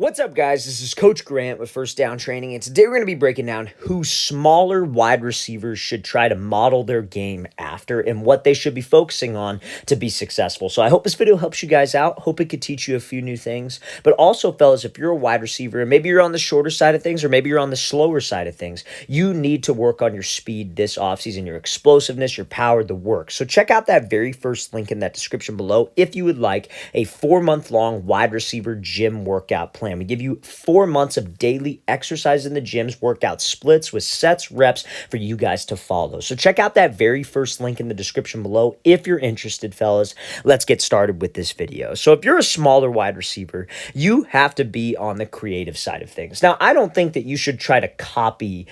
What's up, guys? This is Coach Grant with First Down Training, and today we're going to be breaking down who smaller wide receivers should try to model their game after and what they should be focusing on to be successful. So I hope this video helps you guys out. Hope it could teach you a few new things. But also, fellas, if you're a wide receiver and maybe you're on the shorter side of things or maybe you're on the slower side of things, you need to work on your speed this offseason, your explosiveness, your power, the work. So check out that very first link in that description below if you would like a 4-month-long wide receiver gym workout plan. We give you 4 months of daily exercise in the gyms, workout splits with sets, reps for you guys to follow. So check out that very first link in the description below if you're interested, fellas. Let's get started with this video. So if you're a smaller wide receiver, you have to be on the creative side of things. Now, I don't think that you should try to copy,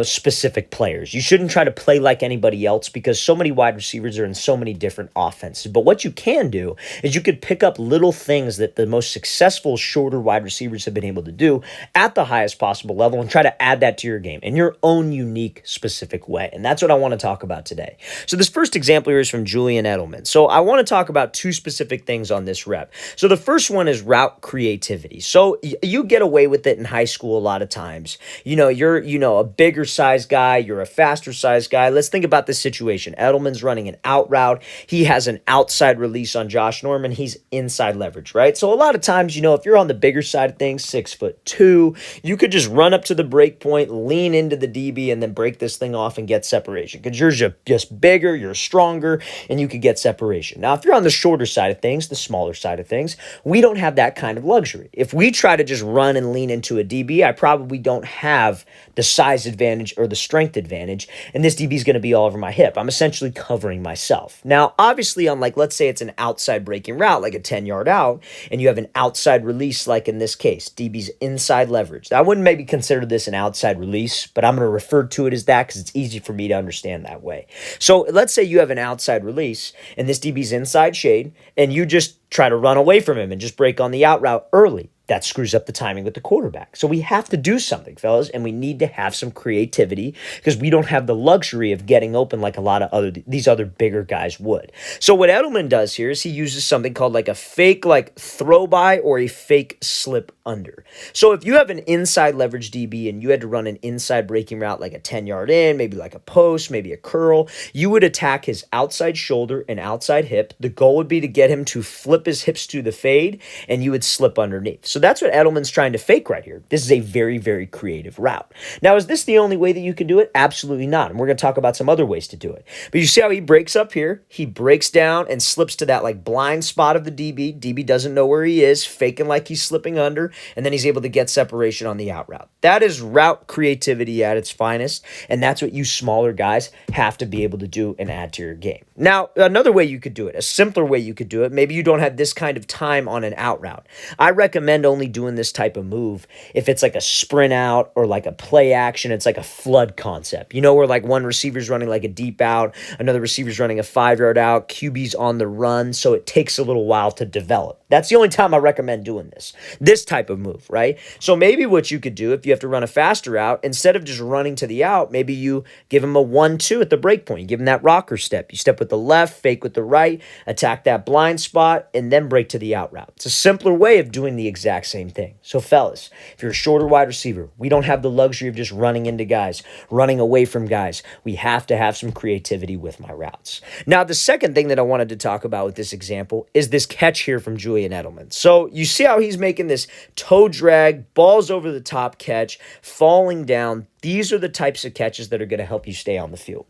specific players. You shouldn't try to play like anybody else because so many wide receivers are in so many different offenses. But what you can do is you could pick up little things that the most successful shorter wide receivers have been able to do at the highest possible level and try to add that to your game in your own unique, specific way. And that's what I want to talk about today. So this first example here is from Julian Edelman. So I want to talk about two specific things on this rep. So the first one is route creativity. So you get away with it in high school a lot of times. You're a bigger size guy, you're a faster size guy. Let's think about this situation. Edelman's running an out route. He has an outside release on Josh Norman. He's inside leverage, right? So a lot of times, if you're on the bigger side of things, 6'2", you could just run up to the break point, lean into the DB, and then break this thing off and get separation because you're just bigger, you're stronger, and you could get separation. Now, if you're on the shorter side of things, the smaller side of things, we don't have that kind of luxury. If we try to just run and lean into a DB, I probably don't have the size advantage or the strength advantage, and this DB is going to be all over my hip. I'm essentially covering myself. Now, obviously, let's say it's an outside breaking route, like a 10-yard out, and you have an outside release, like in this case, DB's inside leverage. Now, I wouldn't maybe consider this an outside release, but I'm going to refer to it as that because it's easy for me to understand that way. So let's say you have an outside release and this DB's inside shade, and you just try to run away from him and just break on the out route early. That screws up the timing with the quarterback. So we have to do something, fellas, and we need to have some creativity because we don't have the luxury of getting open like a lot of these other bigger guys would. So what Edelman does here is he uses something called like a fake throw by or a fake slip under. So if you have an inside leverage DB and you had to run an inside breaking route like a 10-yard in, maybe like a post, maybe a curl, you would attack his outside shoulder and outside hip. The goal would be to get him to flip his hips to the fade, and you would slip underneath. So that's what Edelman's trying to fake right here. This is a very, very creative route. Now, is this the only way that you can do it? Absolutely not. And we're going to talk about some other ways to do it. But you see how he breaks up here? He breaks down and slips to that blind spot of the DB. DB doesn't know where he is, faking like he's slipping under, and then he's able to get separation on the out route. That is route creativity at its finest, and that's what you smaller guys have to be able to do and add to your game. Now, another way you could do it, a simpler way you could do it, maybe you don't have this kind of time on an out route. I recommend only doing this type of move if it's like a sprint out or like a play action. It's like a flood concept, where one receiver's running like a deep out, another receiver's running a 5-yard out, QB's on the run, so it takes a little while to develop. That's the only time I recommend doing this type of move, right? So maybe what you could do if you have to run a faster route, instead of just running to the out, maybe you give him a 1-2 at the break point. You give him that rocker step. You step with the left, fake with the right, attack that blind spot, and then break to the out route. It's a simpler way of doing the exact same thing. So fellas, if you're a shorter wide receiver, we don't have the luxury of just running into guys, running away from guys. We have to have some creativity with my routes. Now, the second thing that I wanted to talk about with this example is this catch here from Julian Edelman. So you see how he's making this toe drag, balls over the top catch, falling down. These are the types of catches that are going to help you stay on the field.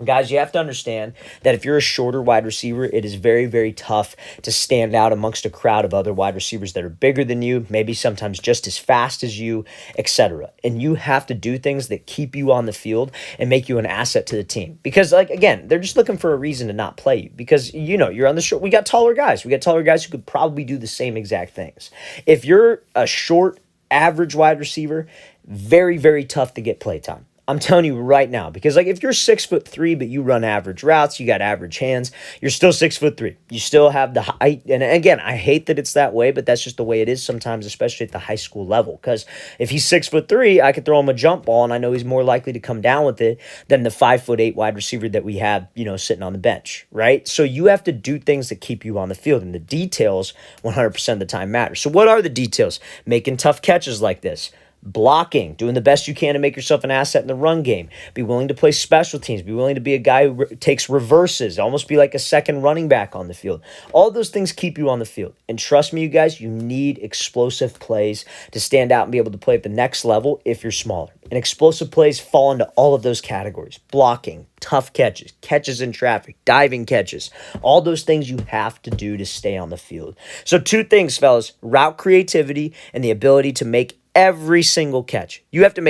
Guys, you have to understand that if you're a shorter wide receiver, it is very, very tough to stand out amongst a crowd of other wide receivers that are bigger than you, maybe sometimes just as fast as you, etc. And you have to do things that keep you on the field and make you an asset to the team. Because, again, they're just looking for a reason to not play you. Because, you're on the short. We got taller guys. We got taller guys who could probably do the same exact things. If you're a short, average wide receiver, very, very tough to get playtime. I'm telling you right now, because like if you're 6'3", but you run average routes, you got average hands, you're still 6'3". You still have the height. And again, I hate that it's that way, but that's just the way it is sometimes, especially at the high school level. Because if he's 6'3", I could throw him a jump ball, and I know he's more likely to come down with it than the 5'8" wide receiver that we have, sitting on the bench, right? So you have to do things that keep you on the field, and the details 100% of the time matter. So what are the details? Making tough catches like this. Blocking, doing the best you can to make yourself an asset in the run game. Be willing to play special teams. Be willing to be a guy who takes reverses, almost be like a second running back on the field. All those things keep you on the field. And trust me, you guys, you need explosive plays to stand out and be able to play at the next level if you're smaller. And explosive plays fall into all of those categories. Blocking, tough catches, catches in traffic, diving catches. All those things you have to do to stay on the field. So 2 things, fellas: route creativity and the ability to make every single catch. You have to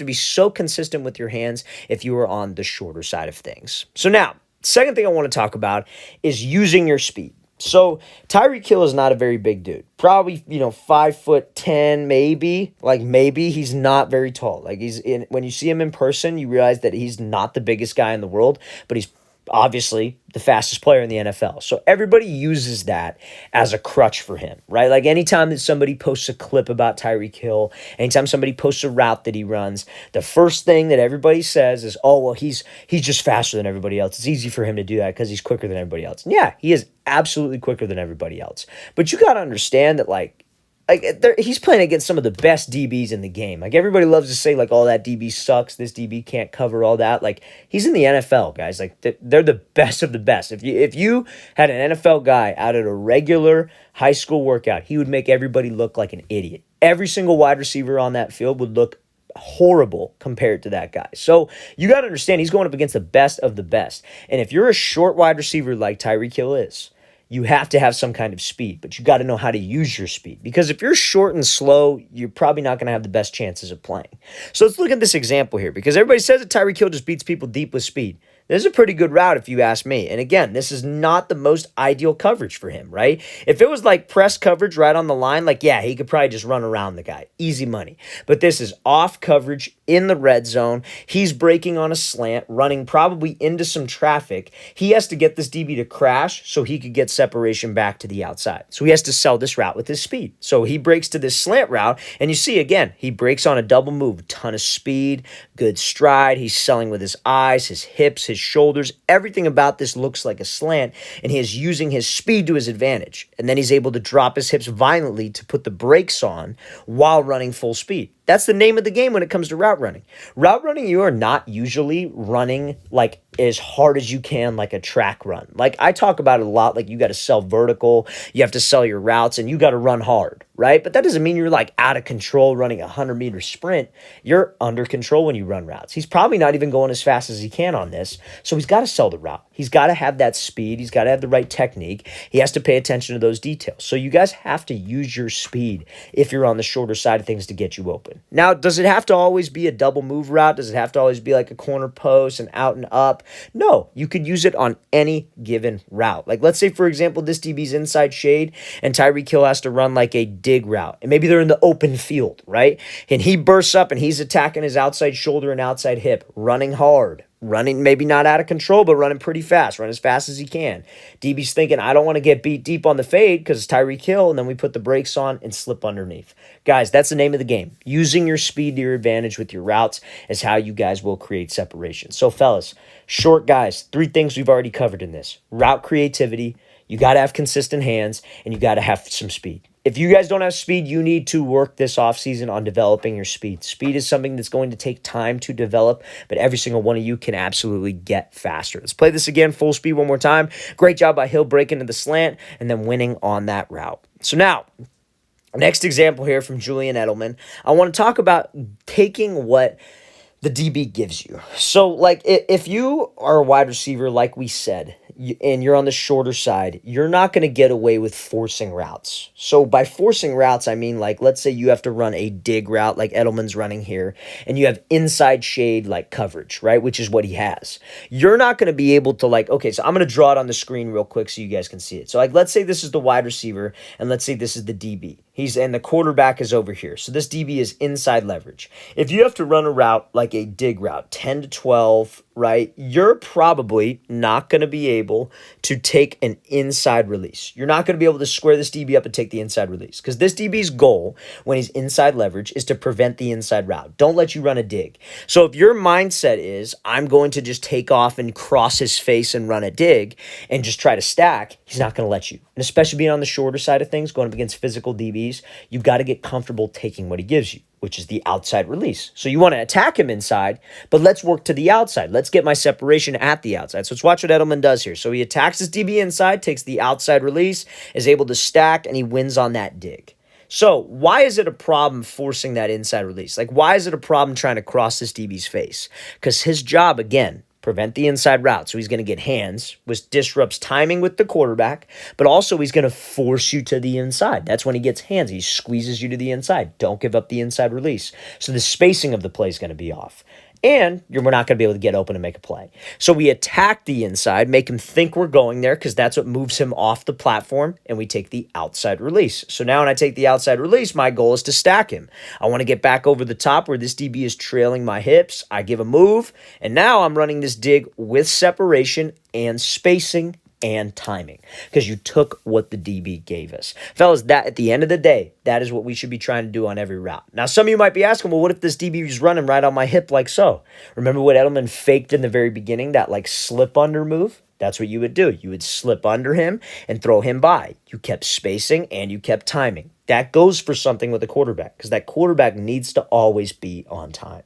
be so consistent with your hands if you are on the shorter side of things. So now, second thing I want to talk about is using your speed. So Tyreek Hill is not a very big dude. Probably, 5'10", maybe he's not very tall. When you see him in person, you realize that he's not the biggest guy in the world, but he's obviously the fastest player in the NFL. So everybody uses that as a crutch for him, right? Like anytime that somebody posts a clip about Tyreek Hill, anytime somebody posts a route that he runs, the first thing that everybody says is, oh, well, he's just faster than everybody else. It's easy for him to do that because he's quicker than everybody else. And yeah, he is absolutely quicker than everybody else. But you got to understand that, he's playing against some of the best DBs in the game. Like everybody loves to say, oh, that DB sucks. This DB can't cover all that. He's in the NFL, guys. They're the best of the best. If you had an NFL guy out at a regular high school workout, he would make everybody look like an idiot. Every single wide receiver on that field would look horrible compared to that guy. So you got to understand, he's going up against the best of the best. And if you're a short wide receiver like Tyreek Hill is, you have to have some kind of speed, but you got to know how to use your speed. Because if you're short and slow, you're probably not going to have the best chances of playing. So let's look at this example here, because everybody says that Tyreek Hill just beats people deep with speed. This is a pretty good route if you ask me. And again, this is not the most ideal coverage for him, right? If it was press coverage right on the line, yeah, he could probably just run around the guy. Easy money. But this is off coverage in the red zone. He's breaking on a slant, running probably into some traffic. He has to get this DB to crash so he could get separation back to the outside. So he has to sell this route with his speed. So he breaks to this slant route, and you see, again, he breaks on a double move, a ton of speed, good stride. He's selling with his eyes, his hips, his shoulders. Everything about this looks like a slant, and he is using his speed to his advantage. And then he's able to drop his hips violently to put the brakes on while running full speed. That's the name of the game when it comes to route running. Route running, you are not usually running as hard as you can like a track run. I talk about it a lot, you got to sell vertical, you have to sell your routes, and you got to run hard, right? But that doesn't mean you're out of control running a 100-meter sprint. You're under control when you run routes. He's probably not even going as fast as he can on this, so he's got to sell the route. He's got to have that speed. He's got to have the right technique. He has to pay attention to those details. So you guys have to use your speed if you're on the shorter side of things to get you open. Now, does it have to always be a double move route? Does it have to always be a corner post and out and up? No, you could use it on any given route. Let's say, for example, this DB's inside shade and Tyreek Hill has to run a dig route. And maybe they're in the open field, right? And he bursts up and he's attacking his outside shoulder and outside hip, running hard. Running maybe not out of control, but running pretty fast. Run as fast as he can. DB's thinking, I don't want to get beat deep on the fade because it's Tyreek Hill, and then we put the brakes on and slip underneath. Guys, that's the name of the game. Using your speed to your advantage with your routes is how you guys will create separation. So, fellas, short guys, 3 things we've already covered in this. Route creativity, you got to have consistent hands, and you got to have some speed. If you guys don't have speed, you need to work this offseason on developing your speed. Speed is something that's going to take time to develop, but every single one of you can absolutely get faster. Let's play this again, full speed one more time. Great job by Hill breaking to the slant and then winning on that route. So now, next example here from Julian Edelman. I want to talk about taking what the DB gives you. So, if you are a wide receiver, like we said, and you're on the shorter side, you're not going to get away with forcing routes. So by forcing routes, I mean, like, let's say you have to run a dig route like Edelman's running here, and you have inside shade like coverage, right? Which is what he has. You're not going to be able to, like, okay, so I'm going to draw it on the screen real quick so you guys can see it. So like, let's say this is the wide receiver, and let's say this is the DB. And the quarterback is over here. So this DB is inside leverage. If you have to run a route like a dig route, 10 to 12, right, you're probably not going to be able to take an inside release. You're not going to be able to square this DB up and take the inside release, because this DB's goal when he's inside leverage is to prevent the inside route. Don't let you run a dig. So if your mindset is, I'm going to just take off and cross his face and run a dig and just try to stack, he's not going to let you. And especially being on the shorter side of things, going up against physical DBs, you've got to get comfortable taking what he gives you, which is the outside release. So you want to attack him inside, but let's work to the outside. Let's get my separation at the outside. So let's watch what Edelman does here. So he attacks his DB inside, takes the outside release, is able to stack, and he wins on that dig. So why is it a problem forcing that inside release? Like, why is it a problem trying to cross this DB's face? Because his job, again, prevent the inside route. So he's going to get hands, which disrupts timing with the quarterback, but also he's going to force you to the inside. That's when he gets hands. He squeezes you to the inside. Don't give up the inside release. So the spacing of the play is going to be off. And we're not going to be able to get open and make a play. So we attack the inside, make him think we're going there, because that's what moves him off the platform, and we take the outside release. So now when I take the outside release, my goal is to stack him. I want to get back over the top where this DB is trailing my hips. I give a move, and now I'm running this dig with separation and spacing and timing, because you took what the DB gave us. Fellas, that at the end of the day, that is what we should be trying to do on every route. Now, some of you might be asking, well, what if this DB is running right on my hip like so? Remember what Edelman faked in the very beginning, that like slip under move? That's what you would do. You would slip under him and throw him by. You kept spacing and you kept timing. That goes for something with a quarterback, because that quarterback needs to always be on time.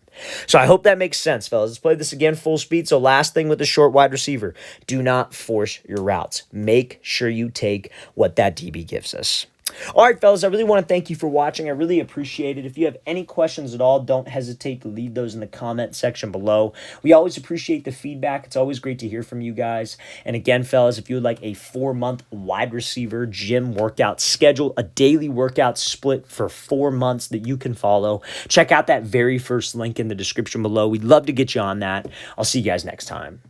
So I hope that makes sense, fellas. Let's play this again full speed. So last thing with the short wide receiver, do not force your routes. Make sure you take what that DB gives us. All right, fellas, I really want to thank you for watching. I really appreciate it. If you have any questions at all, don't hesitate to leave those in the comment section below. We always appreciate the feedback. It's always great to hear from you guys. And again, fellas, if you would like a 4-month wide receiver gym workout schedule, a daily workout split for 4 months that you can follow, check out that very first link in the description below. We'd love to get you on that. I'll see you guys next time.